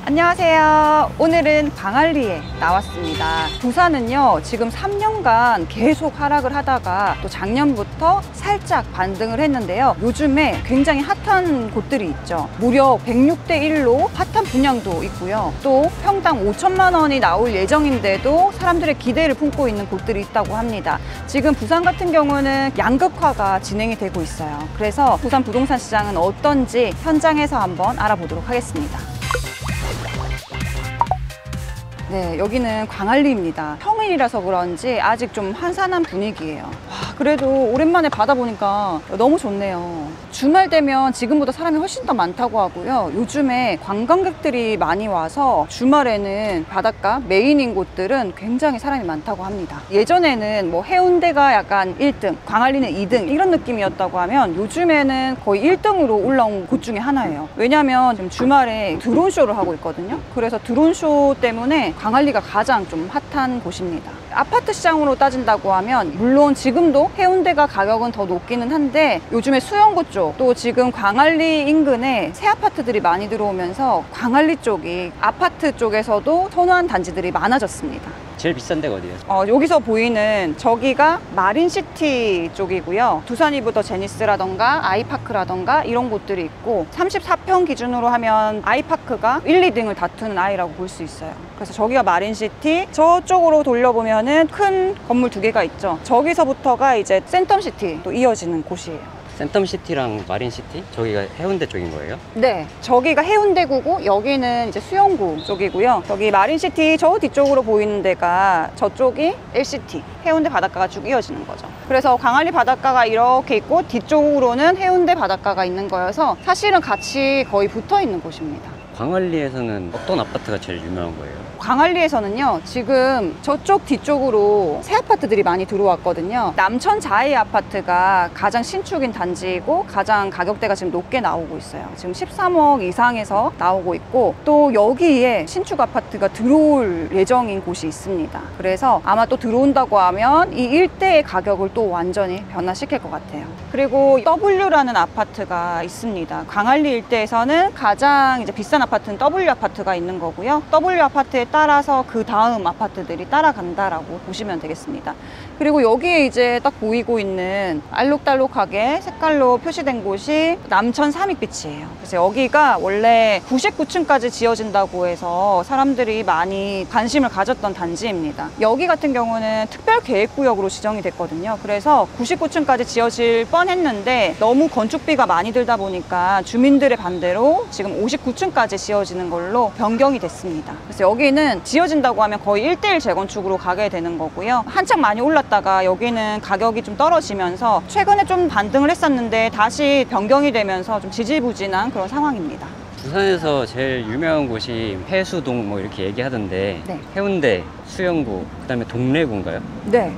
안녕하세요. 오늘은 광안리에 나왔습니다. 부산은요, 지금 3년간 계속 하락을 하다가 또 작년부터 살짝 반등을 했는데요. 요즘에 굉장히 핫한 곳들이 있죠. 무려 106대 1로 핫한 분양도 있고요. 또 평당 5천만 원이 나올 예정인데도 사람들의 기대를 품고 있는 곳들이 있다고 합니다. 지금 부산 같은 경우는 양극화가 진행이 되고 있어요. 그래서 부산 부동산 시장은 어떤지 현장에서 한번 알아보도록 하겠습니다. 네, 여기는 광안리입니다. 평일이라서 그런지 아직 좀 한산한 분위기예요. 와, 그래도 오랜만에 바다 보니까 너무 좋네요. 주말 되면 지금보다 사람이 훨씬 더 많다고 하고요. 요즘에 관광객들이 많이 와서 주말에는 바닷가 메인인 곳들은 굉장히 사람이 많다고 합니다. 예전에는 뭐 해운대가 약간 1등, 광안리는 2등 이런 느낌이었다고 하면 요즘에는 거의 1등으로 올라온 곳 중에 하나예요. 왜냐면 지금 주말에 드론쇼를 하고 있거든요. 그래서 드론쇼 때문에 광안리가 가장 좀 핫한 곳입니다. 아파트 시장으로 따진다고 하면 물론 지금도 해운대가 가격은 더 높기는 한데 요즘에 수영구 쪽 또 지금 광안리 인근에 새 아파트들이 많이 들어오면서 광안리 쪽이 아파트 쪽에서도 선호한 단지들이 많아졌습니다. 제일 비싼 데가 어디예요? 여기서 보이는 저기가 마린시티 쪽이고요. 두산이브더 제니스라던가 아이파크라던가 이런 곳들이 있고 34평 기준으로 하면 아이파크가 1, 2등을 다투는 아이라고 볼 수 있어요. 그래서 저기가 마린시티, 저쪽으로 돌려보면은 큰 건물 2개가 있죠. 저기서부터가 이제 센텀시티 또 이어지는 곳이에요. 센텀시티랑 마린시티? 저기가 해운대 쪽인 거예요? 네, 저기가 해운대구고 여기는 이제 수영구 쪽이고요. 저기 마린시티 저 뒤쪽으로 보이는 데가 저쪽이 LCT, 해운대 바닷가가 쭉 이어지는 거죠. 그래서 광안리 바닷가가 이렇게 있고 뒤쪽으로는 해운대 바닷가가 있는 거여서 사실은 같이 거의 붙어 있는 곳입니다. 광안리에서는 어떤 아파트가 제일 유명한 거예요? 광안리에서는요, 지금 저쪽 뒤쪽으로 새 아파트들이 많이 들어왔거든요. 남천 자이 아파트가 가장 신축인 단지이고 가장 가격대가 지금 높게 나오고 있어요. 지금 13억 이상에서 나오고 있고 또 여기에 신축 아파트가 들어올 예정인 곳이 있습니다. 그래서 아마 또 들어온다고 하면 이 일대의 가격을 또 완전히 변화시킬 것 같아요. 그리고 W라는 아파트가 있습니다. 광안리 일대에서는 가장 이제 비싼 아파트는 W 아파트가 있는 거고요. W 아파트에 따라서 그 다음 아파트들이 따라간다라고 보시면 되겠습니다. 그리고 여기에 이제 딱 보이고 있는 알록달록하게 색깔로 표시된 곳이 남천 삼익비치예요. 그래서 여기가 원래 99층까지 지어진다고 해서 사람들이 많이 관심을 가졌던 단지입니다. 여기 같은 경우는 특별계획구역으로 지정이 됐거든요. 그래서 99층까지 지어질 뻔했는데 너무 건축비가 많이 들다 보니까 주민들의 반대로 지금 59층까지 지어지는 걸로 변경이 됐습니다. 그래서 여기는 지어진다고 하면 거의 1:1 재건축으로 가게 되는 거고요. 한창 많이 올랐다가 여기는 가격이 좀 떨어지면서 최근에 좀 반등을 했었는데 다시 변경이 되면서 좀 지지부진한 그런 상황입니다. 부산에서 제일 유명한 곳이 해수동 뭐 이렇게 얘기하던데 네. 해운대, 수영구, 그다음에 동래구인가요? 네.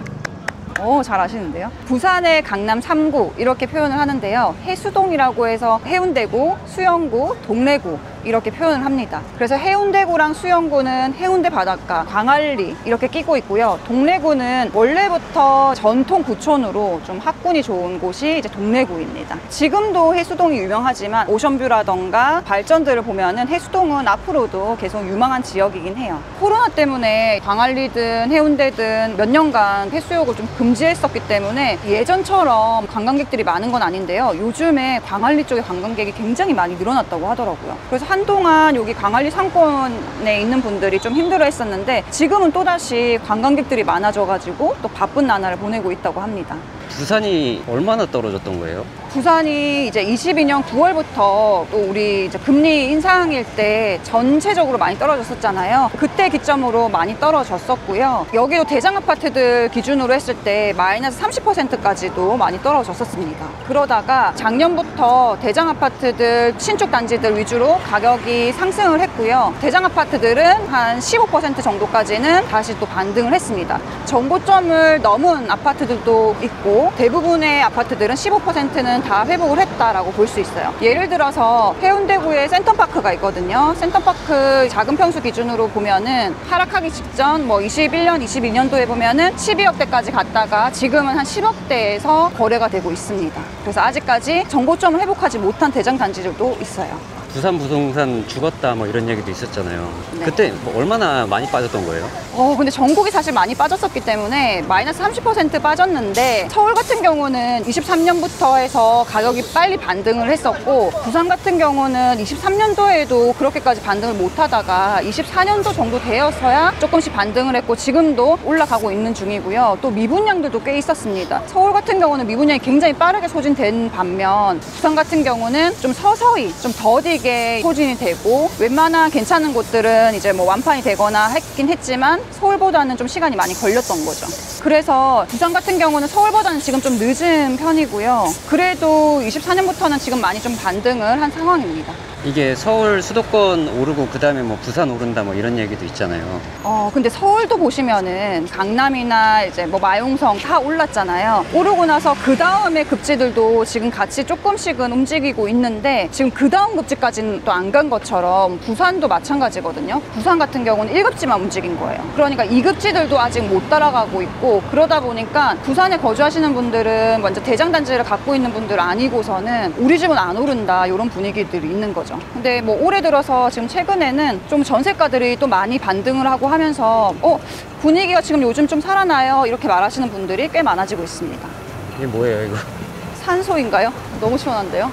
잘 아시는데요. 부산의 강남 3구 이렇게 표현을 하는데요. 해수동이라고 해서 해운대구, 수영구, 동래구 이렇게 표현을 합니다. 그래서 해운대구랑 수영구는 해운대 바닷가, 광안리 이렇게 끼고 있고요. 동래구는 원래부터 전통 구촌으로 좀 학군이 좋은 곳이 이제 동래구입니다. 지금도 해수동이 유명하지만 오션뷰라던가 발전들을 보면은 해수동은 앞으로도 계속 유망한 지역이긴 해요. 코로나 때문에 광안리든 해운대든 몇 년간 해수욕을 좀 금지했었기 때문에 예전처럼 관광객들이 많은 건 아닌데요. 요즘에 광안리 쪽에 관광객이 굉장히 많이 늘어났다고 하더라고요. 그래서 한동안 여기 광안리 상권에 있는 분들이 좀 힘들어 했었는데 지금은 또다시 관광객들이 많아져가지고 또 바쁜 나날을 보내고 있다고 합니다. 부산이 얼마나 떨어졌던 거예요? 부산이 이제 22년 9월부터 또 우리 이제 금리 인상일 때 전체적으로 많이 떨어졌었잖아요. 그때 기점으로 많이 떨어졌었고요. 여기도 대장 아파트들 기준으로 했을 때 마이너스 30%까지도 많이 떨어졌었습니다. 그러다가 작년부터 대장 아파트들 신축 단지들 위주로 가격이 상승을 했고요. 대장 아파트들은 한 15% 정도까지는 다시 또 반등을 했습니다. 정고점을 넘은 아파트들도 있고 대부분의 아파트들은 15%는 다 회복을 했다라고 볼 수 있어요. 예를 들어서 해운대구에 센텀파크가 있거든요. 센텀파크 작은 평수 기준으로 보면은 하락하기 직전 뭐 21년, 22년도에 보면은 12억대까지 갔다가 지금은 한 10억대에서 거래가 되고 있습니다. 그래서 아직까지 정고점을 회복하지 못한 대장 단지들도 있어요. 부산 부동산 죽었다 뭐 이런 얘기도 있었잖아요. 네. 그때 뭐 얼마나 많이 빠졌던 거예요? 근데 전국이 사실 많이 빠졌었기 때문에 마이너스 30% 빠졌는데 서울 같은 경우는 23년부터 해서 가격이 빨리 반등을 했었고 부산 같은 경우는 23년도에도 그렇게까지 반등을 못 하다가 24년도 정도 되어서야 조금씩 반등을 했고 지금도 올라가고 있는 중이고요. 또 미분양들도 꽤 있었습니다. 서울 같은 경우는 미분양이 굉장히 빠르게 소진된 반면 부산 같은 경우는 좀 서서히 좀 더디게 소진이 되고 웬만한 괜찮은 곳들은 이제 뭐 완판이 되거나 했긴 했지만 서울보다는 좀 시간이 많이 걸렸던 거죠. 그래서 부산 같은 경우는 서울보다는 지금 좀 늦은 편이고요. 그래도 24년부터는 지금 많이 좀 반등을 한 상황입니다. 이게 서울 수도권 오르고 그 다음에 뭐 부산 오른다 뭐 이런 얘기도 있잖아요. 근데 서울도 보시면은 강남이나 이제 뭐 마용성 다 올랐잖아요. 오르고 나서 그 다음에 급지들도 지금 같이 조금씩은 움직이고 있는데 지금 그 다음 급지까지는 또 안 간 것처럼 부산도 마찬가지거든요. 부산 같은 경우는 1급지만 움직인 거예요. 그러니까 2급지들도 아직 못 따라가고 있고 그러다 보니까 부산에 거주하시는 분들은 먼저 대장단지를 갖고 있는 분들 아니고서는 우리 집은 안 오른다 이런 분위기들이 있는 거죠. 근데 뭐 올해 들어서 지금 최근에는 좀 전세가들이 또 많이 반등을 하고 하면서 분위기가 지금 요즘 좀 살아나요 이렇게 말하시는 분들이 꽤 많아지고 있습니다. 이게 뭐예요 이거? 산소인가요? 너무 시원한데요?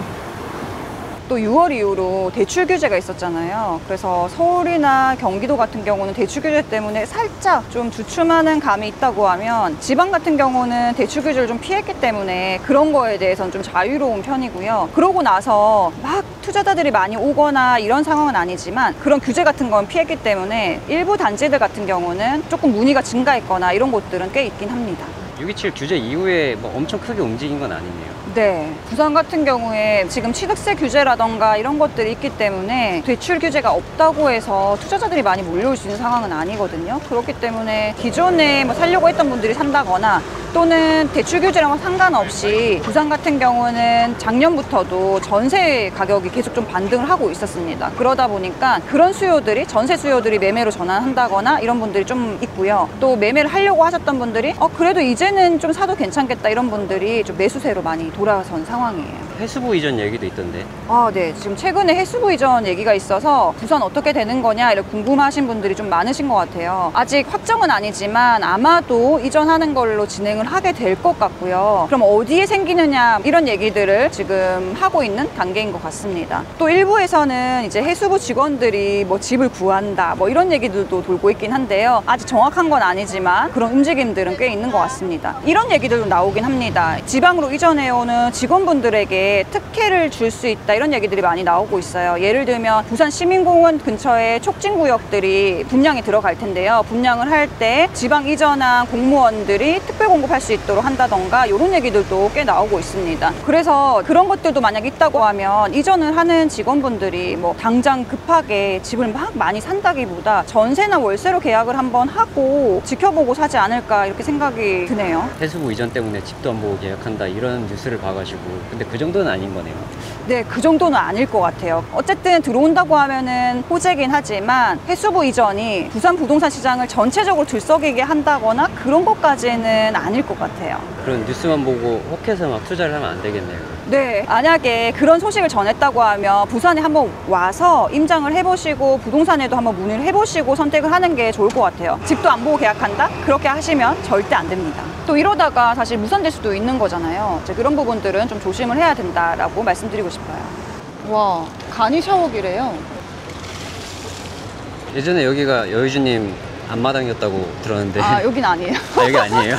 또 6월 이후로 대출 규제가 있었잖아요. 그래서 서울이나 경기도 같은 경우는 대출 규제 때문에 살짝 좀 주춤하는 감이 있다고 하면 지방 같은 경우는 대출 규제를 좀 피했기 때문에 그런 거에 대해서는 좀 자유로운 편이고요. 그러고 나서 막 투자자들이 많이 오거나 이런 상황은 아니지만 그런 규제 같은 건 피했기 때문에 일부 단지들 같은 경우는 조금 문의가 증가했거나 이런 곳들은 꽤 있긴 합니다. 6.27 규제 이후에 뭐 엄청 크게 움직인 건 아니네요. 네, 부산 같은 경우에 지금 취득세 규제라던가 이런 것들이 있기 때문에 대출 규제가 없다고 해서 투자자들이 많이 몰려올 수 있는 상황은 아니거든요. 그렇기 때문에 기존에 뭐 살려고 했던 분들이 산다거나 또는 대출 규제랑은 상관없이 부산 같은 경우는 작년부터도 전세 가격이 계속 좀 반등을 하고 있었습니다. 그러다 보니까 그런 수요들이 전세 수요들이 매매로 전환한다거나 이런 분들이 좀 있고요. 또 매매를 하려고 하셨던 분들이 그래도 이제는 좀 사도 괜찮겠다 이런 분들이 좀 매수세로 많이 돌아선 상황이에요. 해수부 이전 얘기도 있던데. 네. 지금 최근에 해수부 이전 얘기가 있어서 부산 어떻게 되는 거냐 이렇게 궁금하신 분들이 좀 많으신 것 같아요. 아직 확정은 아니지만 아마도 이전하는 걸로 진행을 하게 될 것 같고요. 그럼 어디에 생기느냐 이런 얘기들을 지금 하고 있는 단계인 것 같습니다. 또 일부에서는 이제 해수부 직원들이 뭐 집을 구한다 뭐 이런 얘기들도 돌고 있긴 한데요. 아직 정확한 건 아니지만 그런 움직임들은 꽤 있는 것 같습니다. 이런 얘기들도 나오긴 합니다. 지방으로 이전해오는 직원분들에게 특혜를 줄 수 있다 이런 얘기들이 많이 나오고 있어요. 예를 들면 부산 시민공원 근처에 촉진구역들이 분양이 들어갈 텐데요. 분양을 할 때 지방 이전한 공무원들이 특별 공급할 수 있도록 한다던가 이런 얘기들도 꽤 나오고 있습니다. 그래서 그런 것들도 만약 있다고 하면 이전을 하는 직원분들이 뭐 당장 급하게 집을 막 많이 산다기보다 전세나 월세로 계약을 한번 하고 지켜보고 사지 않을까 이렇게 생각이 드네요. 해수부 이전 때문에 집도 안 보고 계약한다 이런 뉴스를 봐가지고 근데 그 정도는 아닌 거네요. 네, 그 정도는 아닐 것 같아요. 어쨌든 들어온다고 하면은 호재긴 하지만 해수부 이전이 부산 부동산 시장을 전체적으로 들썩이게 한다거나 그런 것까지는 아닐 것 같아요. 그런 뉴스만 보고 혹해서 막 투자를 하면 안 되겠네요. 네, 만약에 그런 소식을 전했다고 하면 부산에 한번 와서 임장을 해보시고 부동산에도 한번 문의를 해보시고 선택을 하는 게 좋을 것 같아요. 집도 안 보고 계약한다? 그렇게 하시면 절대 안 됩니다. 또 이러다가 사실 무산될 수도 있는 거잖아요. 이제 그런 부분들은 좀 조심을 해야 된다라고 말씀드리고 싶어요. 와, 간이 샤워기래요. 예전에 여기가 여의주님 앞마당이었다고 들었는데 여긴 아니에요. 여기 아니에요?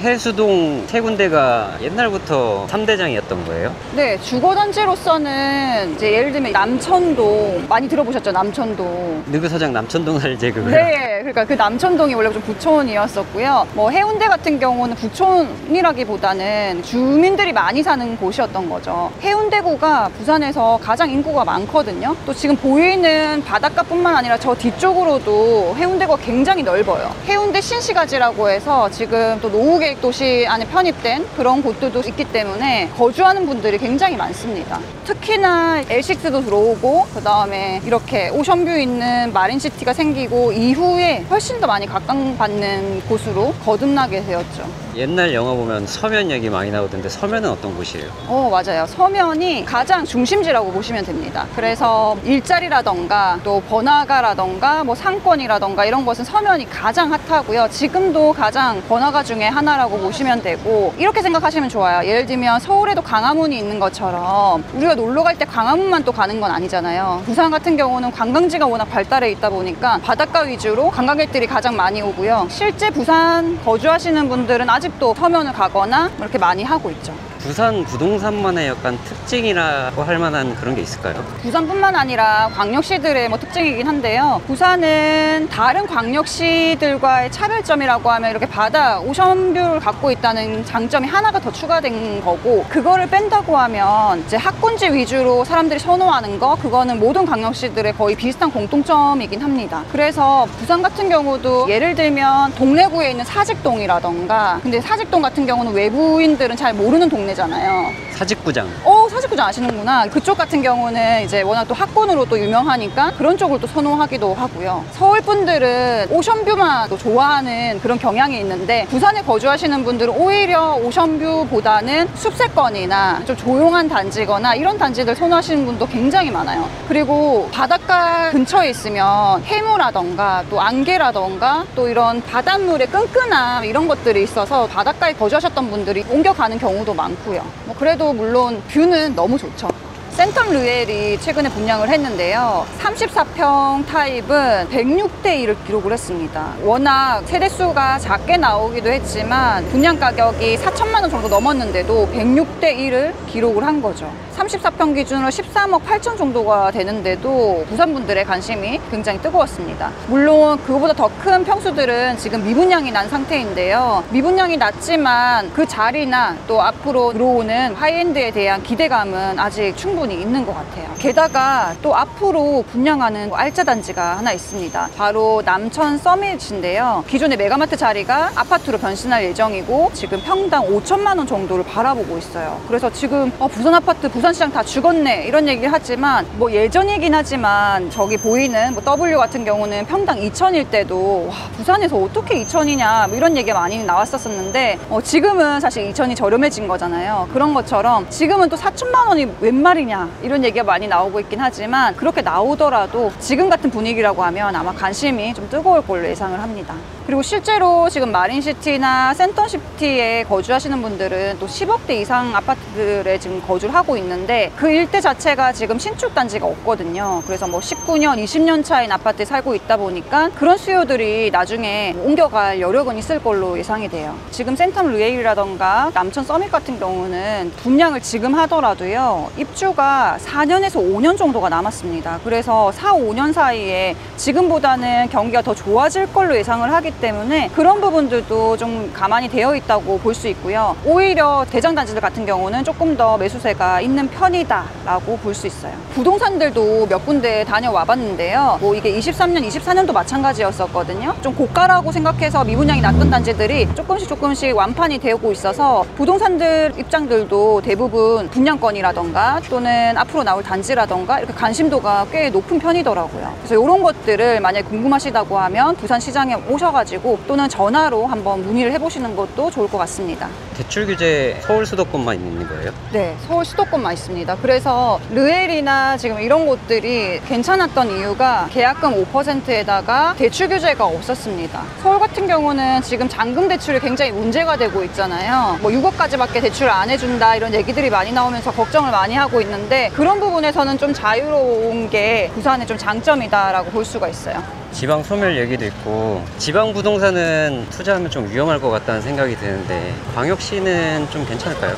해수동 세 군데가 옛날부터 3대장이었던 거예요? 네, 주거단지로서는 이제 예를 들면 남천동 많이 들어보셨죠? 남천동. 느그서장 남천동 살제 그거요? 네, 그러니까 그 남천동이 원래 좀 부촌이었었고요. 뭐 해운대 같은 경우는 부촌이라기보다는 주민들이 많이 사는 곳이었던 거죠. 해운대구가 부산에서 가장 인구가 많거든요. 또 지금 보이는 바닷가뿐만 아니라 저 뒤쪽으로도 해운대가 굉장히 넓어요. 해운대 신시가지라고 해서 지금 또 노후계획 도시 안에 편입된 그런 곳들도 있기 때문에 거주하는 분들이 굉장히 많습니다. 특히나 L6도 들어오고 그 다음에 이렇게 오션뷰 있는 마린시티가 생기고 이후에 훨씬 더 많이 각광받는 곳으로 거듭나게 되었죠. 옛날 영화 보면 서면 얘기 많이 나오던데 서면은 어떤 곳이에요? 맞아요. 서면이 가장 중심지라고 보시면 됩니다. 그래서 일자리라던가 또 번화가라던가 뭐 상권이라던가 이런 것은 서면이 가장 핫하고요. 지금도 가장 번화가 중에 하나라고 보시면 되고, 이렇게 생각하시면 좋아요. 예를 들면 서울에도 광화문이 있는 것처럼 우리가 놀러 갈 때 광화문만 또 가는 건 아니잖아요. 부산 같은 경우는 관광지가 워낙 발달해 있다 보니까 바닷가 위주로 관광객들이 가장 많이 오고요. 실제 부산 거주하시는 분들은 아직도 서면을 가거나 이렇게 많이 하고 있죠. 부산 부동산만의 약간 특징이라고 할 만한 그런 게 있을까요? 부산뿐만 아니라 광역시들의 뭐 특징이긴 한데요. 부산은 다른 광역시들과의 차별점이라고 하면 이렇게 바다, 오션뷰를 갖고 있다는 장점이 하나가 더 추가된 거고, 그거를 뺀다고 하면 이제 학군지 위주로 사람들이 선호하는 거, 그거는 모든 광역시들의 거의 비슷한 공통점이긴 합니다. 그래서 부산 같은 경우도 예를 들면 동래구에 있는 사직동이라던가, 근데 사직동 같은 경우는 외부인들은 잘 모르는 동네잖아요. 사직구장. 사직구장 아시는구나. 그쪽 같은 경우는 이제 워낙 또 학군으로 또 유명하니까 그런 쪽을 또 선호하기도 하고요. 서울 분들은 오션뷰만 또 좋아하는 그런 경향이 있는데, 부산에 거주하시는 분들은 오히려 오션뷰보다는 숲세권이나 좀 조용한 단지거나 이런 단지들 선호하시는 분도 굉장히 많아요. 그리고 바닷가 근처에 있으면 해무라던가 또 안개라던가 또 이런 바닷물의 끈끈함, 이런 것들이 있어서 바닷가에 거주하셨던 분들이 옮겨가는 경우도 많고요. 뭐 그래도 물론 뷰는 너무 좋죠. 센텀 르웰이 최근에 분양을 했는데요. 34평 타입은 106대 1을 기록을 했습니다. 워낙 세대수가 작게 나오기도 했지만 분양 가격이 4천만 원 정도 넘었는데도 106대 1을 기록을 한 거죠. 34평 기준으로 13억 8천 정도가 되는데도 부산 분들의 관심이 굉장히 뜨거웠습니다. 물론 그거보다 더 큰 평수들은 지금 미분양이 난 상태인데요. 미분양이 났지만 그 자리나 또 앞으로 들어오는 하이엔드에 대한 기대감은 아직 충분히 있는 것 같아요. 게다가 또 앞으로 분양하는 알짜 단지가 하나 있습니다. 바로 남천 서밋인데요. 기존의 메가마트 자리가 아파트로 변신할 예정이고 지금 평당 5천만 원 정도를 바라보고 있어요. 그래서 지금 부산 아파트, 부산시장 다 죽었네 이런 얘기를 하지만, 뭐 예전이긴 하지만 저기 보이는 뭐 W 같은 경우는 평당 2천일 때도 와, 부산에서 어떻게 2천이냐 뭐 이런 얘기가 많이 나왔었는데, 지금은 사실 2천이 저렴해진 거잖아요. 그런 것처럼 지금은 또 4천만 원이 웬 말이냐 이런 얘기가 많이 나오고 있긴 하지만, 그렇게 나오더라도 지금 같은 분위기라고 하면 아마 관심이 좀 뜨거울 걸로 예상을 합니다. 그리고 실제로 지금 마린시티나 센텀시티에 거주하시는 분들은 또 10억대 이상 아파트들에 지금 거주를 하고 있는데, 그 일대 자체가 지금 신축 단지가 없거든요. 그래서 뭐 19년, 20년 차인 아파트에 살고 있다 보니까 그런 수요들이 나중에 옮겨갈 여력은 있을 걸로 예상이 돼요. 지금 센텀 르웨일이라던가 남천 서밋 같은 경우는 분양을 지금 하더라도요, 입주가 4년에서 5년 정도가 남았습니다. 그래서 4, 5년 사이에 지금보다는 경기가 더 좋아질 걸로 예상을 하기 때문에 그런 부분들도 좀 가만히 되어 있다고 볼 수 있고요. 오히려 대장 단지들 같은 경우는 조금 더 매수세가 있는 편이다라고 볼 수 있어요. 부동산들도 몇 군데 다녀와 봤는데요. 뭐 이게 23년, 24년도 마찬가지였었거든요. 좀 고가라고 생각해서 미분양이 났던 단지들이 조금씩 완판이 되고 있어서 부동산들 입장들도 대부분 분양권이라던가 또는 앞으로 나올 단지라던가 이렇게 관심도가 꽤 높은 편이더라고요. 그래서 이런 것들을 만약에 궁금하시다고 하면 부산시장에 오셔가지고 또는 전화로 한번 문의를 해보시는 것도 좋을 것 같습니다. 대출 규제 서울 수도권만 있는 거예요? 네, 서울 수도권만 있습니다. 그래서 르웰이나 지금 이런 곳들이 괜찮았던 이유가 계약금 5%에다가 대출 규제가 없었습니다. 서울 같은 경우는 지금 잔금 대출이 굉장히 문제가 되고 있잖아요. 뭐 6억까지밖에 대출 안 해준다 이런 얘기들이 많이 나오면서 걱정을 많이 하고 있는데, 그런 부분에서는 좀 자유로운 게 부산의 좀 장점이다라고 볼 수가 있어요. 지방 소멸 얘기도 있고, 지방 부동산은 투자하면 좀 위험할 것 같다는 생각이 드는데 광역시는 좀 괜찮을까요?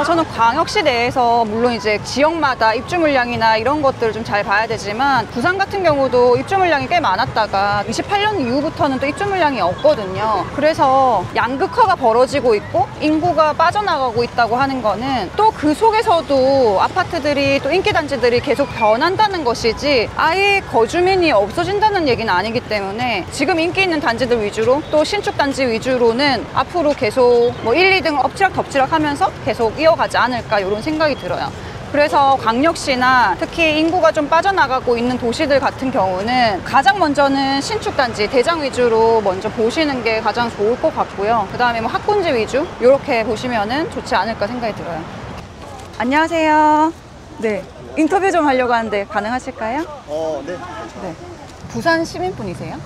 저는 광역시 내에서 물론 이제 지역마다 입주 물량이나 이런 것들을 좀 잘 봐야 되지만, 부산 같은 경우도 입주 물량이 꽤 많았다가 28년 이후부터는 또 입주 물량이 없거든요. 그래서 양극화가 벌어지고 있고 인구가 빠져나가고 있다고 하는 거는 또 그 속에서도 아파트들이 또 인기단지들이 계속 변한다는 것이지 아예 거주민이 없어진다는 얘기는 아니기 때문에, 지금 인기 있는 단지들 위주로 또 신축 단지 위주로는 앞으로 계속 뭐 1, 2등 엎치락 덮치락 하면서 계속 이어가지 않을까 이런 생각이 들어요. 그래서 광역시나 특히 인구가 좀 빠져나가고 있는 도시들 같은 경우는 가장 먼저는 신축단지, 대장 위주로 먼저 보시는 게 가장 좋을 것 같고요. 그 다음에 뭐 학군지 위주 이렇게 보시면은 좋지 않을까 생각이 들어요. 안녕하세요. 네, 인터뷰 좀 하려고 하는데 가능하실까요? 네. 네. 부산 시민분이세요?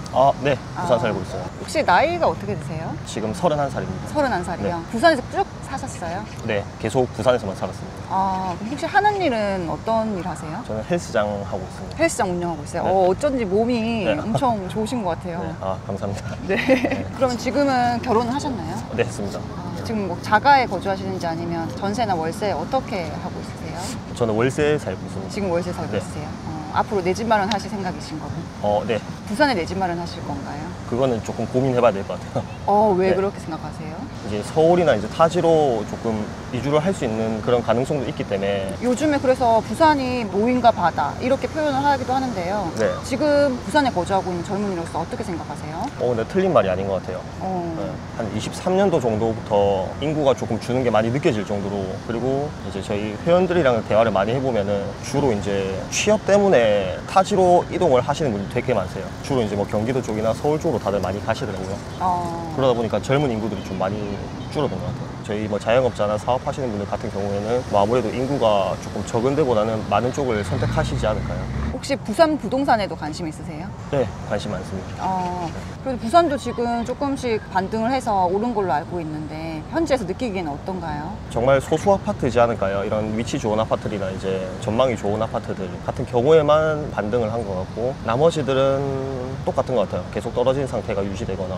네. 부산 살고 있어요. 혹시 나이가 어떻게 되세요? 지금 31살입니다. 31살이요. 네. 부산에서 쭉 사셨어요? 네. 계속 부산에서만 살았습니다. 그럼 혹시 하는 일은 어떤 일 하세요? 저는 헬스장 하고 있습니다. 헬스장 운영하고 있어요. 네. 어쩐지 몸이 네. 엄청 좋으신 것 같아요. 네. 감사합니다. 네. 그러면 지금은 결혼을 하셨나요? 네, 했습니다. 지금 뭐 자가에 거주하시는지 아니면 전세나 월세 어떻게 하고 있으세요? 저는 월세 살고 있습니다. 지금 월세 살고 네. 있으세요? 앞으로 내 집 마련하실 생각이신 거고? 네. 부산에 내 집 마련하실 건가요? 그거는 조금 고민해봐야 될 것 같아요. 왜 네. 그렇게 생각하세요? 이제 서울이나 이제 타지로 조금 이주를 할 수 있는 그런 가능성도 있기 때문에. 요즘에 그래서 부산이 모인과 바다 이렇게 표현을 하기도 하는데요. 네. 지금 부산에 거주하고 있는 젊은이로서 어떻게 생각하세요? 근데 틀린 말이 아닌 것 같아요. 네. 한 23년도 정도부터 인구가 조금 주는 게 많이 느껴질 정도로, 그리고 이제 저희 회원들이랑 대화를 많이 해보면은 주로 이제 취업 때문에 타지로 이동을 하시는 분이 되게 많으세요. 주로 이제 뭐 경기도 쪽이나 서울 쪽으로 다들 많이 가시더라고요. 그러다 보니까 젊은 인구들이 좀 많이 줄어든 것 같아요. 저희 뭐 자영업자나 사업하시는 분들 같은 경우에는 뭐 아무래도 인구가 조금 적은 데보다는 많은 쪽을 선택하시지 않을까요? 혹시 부산 부동산에도 관심 있으세요? 네, 관심 많습니다. 그래도 부산도 지금 조금씩 반등을 해서 오른 걸로 알고 있는데 현지에서 느끼기에는 어떤가요? 정말 소수 아파트지 않을까요? 이런 위치 좋은 아파트들이나 이제 전망이 좋은 아파트들 같은 경우에만 반등을 한 것 같고, 나머지들은 똑같은 것 같아요. 계속 떨어진 상태가 유지되거나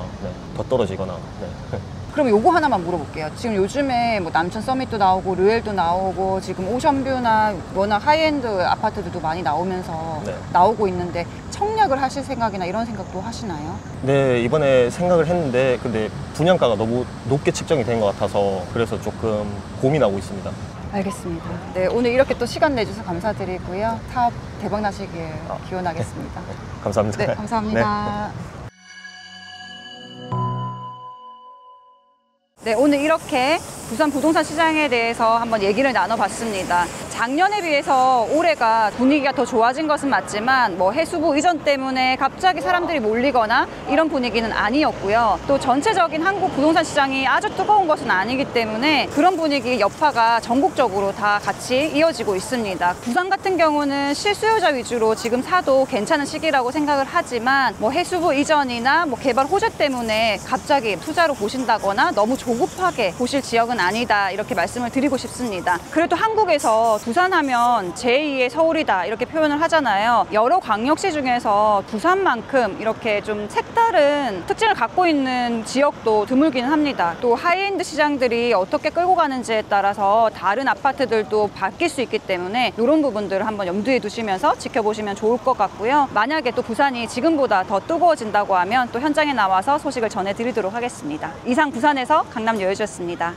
더 떨어지거나. 그럼 요거 하나만 물어볼게요. 지금 요즘에 뭐 남천 서밋도 나오고 르웰도 나오고 지금 오션뷰나 워낙 하이엔드 아파트들도 많이 나오면서 나오고 있는데 청약을 하실 생각이나 이런 생각도 하시나요? 네, 이번에 생각을 했는데 근데 분양가가 너무 높게 측정이 된 것 같아서 그래서 조금 고민하고 있습니다. 알겠습니다. 네, 오늘 이렇게 또 시간 내주셔서 감사드리고요. 사업 대박 나시길 기원하겠습니다. 감사합니다. 네, 감사합니다. 네, 오늘 이렇게 부산 부동산 시장에 대해서 한번 얘기를 나눠봤습니다. 작년에 비해서 올해가 분위기가 더 좋아진 것은 맞지만 뭐 해수부 이전 때문에 갑자기 사람들이 몰리거나 이런 분위기는 아니었고요. 또 전체적인 한국 부동산 시장이 아주 뜨거운 것은 아니기 때문에 그런 분위기 여파가 전국적으로 다 같이 이어지고 있습니다. 부산 같은 경우는 실수요자 위주로 지금 사도 괜찮은 시기라고 생각을 하지만 뭐 해수부 이전이나 뭐 개발 호재 때문에 갑자기 투자로 보신다거나 너무 조급하게 보실 지역은 아니다, 이렇게 말씀을 드리고 싶습니다. 그래도 한국에서 부산하면 제2의 서울이다 이렇게 표현을 하잖아요. 여러 광역시 중에서 부산만큼 이렇게 좀 색다른 특징을 갖고 있는 지역도 드물기는 합니다. 또 하이엔드 시장들이 어떻게 끌고 가는지에 따라서 다른 아파트들도 바뀔 수 있기 때문에 이런 부분들을 한번 염두에 두시면서 지켜보시면 좋을 것 같고요. 만약에 또 부산이 지금보다 더 뜨거워진다고 하면 또 현장에 나와서 소식을 전해드리도록 하겠습니다. 이상 부산에서 강남여유주였습니다.